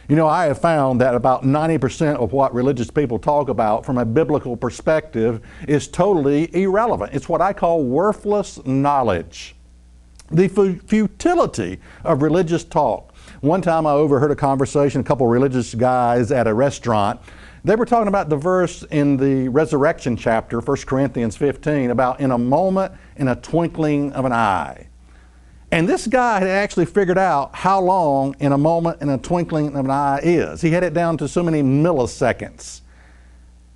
You know, I have found that about 90% of what religious people talk about from a biblical perspective is totally irrelevant. It's what I call worthless knowledge. The futility of religious talk. One time I overheard a conversation, a couple of religious guys at a restaurant. They were talking about the verse in the resurrection chapter, 1 Corinthians 15, about in a moment, in a twinkling of an eye. And this guy had actually figured out how long in a moment, in a twinkling of an eye is. He had it down to so many milliseconds.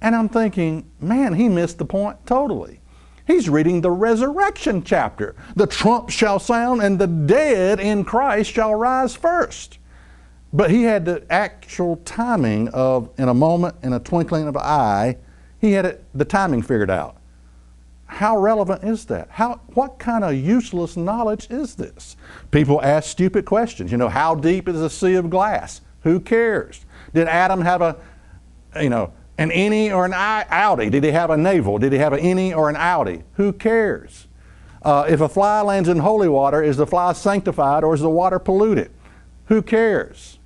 And I'm thinking, man, he missed the point totally. He's reading the resurrection chapter. The trump shall sound and the dead in Christ shall rise first. But he had the actual timing of in a moment, in a twinkling of an eye. He had the timing figured out. How relevant is that? What kind of useless knowledge is this? People ask stupid questions. You know, how deep is a sea of glass? Who cares? Did Adam have an innie or an outie? Did he have a navel? Did he have an innie or an outie? Who cares? If a fly lands in holy water, is the fly sanctified or is the water polluted? Who cares?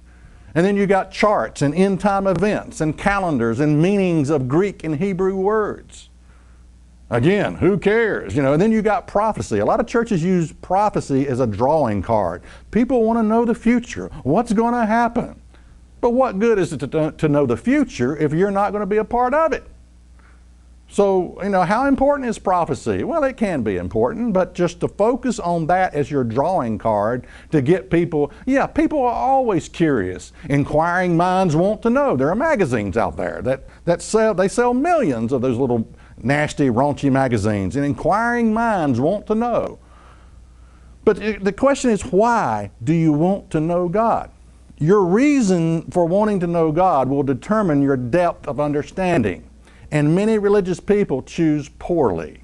And then you got charts and end time events and calendars and meanings of Greek and Hebrew words. Again, who cares? You know, and then you got prophecy. A lot of churches use prophecy as a drawing card. People want to know the future. What's going to happen? But what good is it to know the future if you're not going to be a part of it? So, you know, how important is prophecy? Well, it can be important, but just to focus on that as your drawing card to get people, people are always curious. Inquiring minds want to know. There are magazines out there that sell millions of those little nasty, raunchy magazines, and inquiring minds want to know. But the question is, why do you want to know God? Your reason for wanting to know God will determine your depth of understanding, and many religious people choose poorly.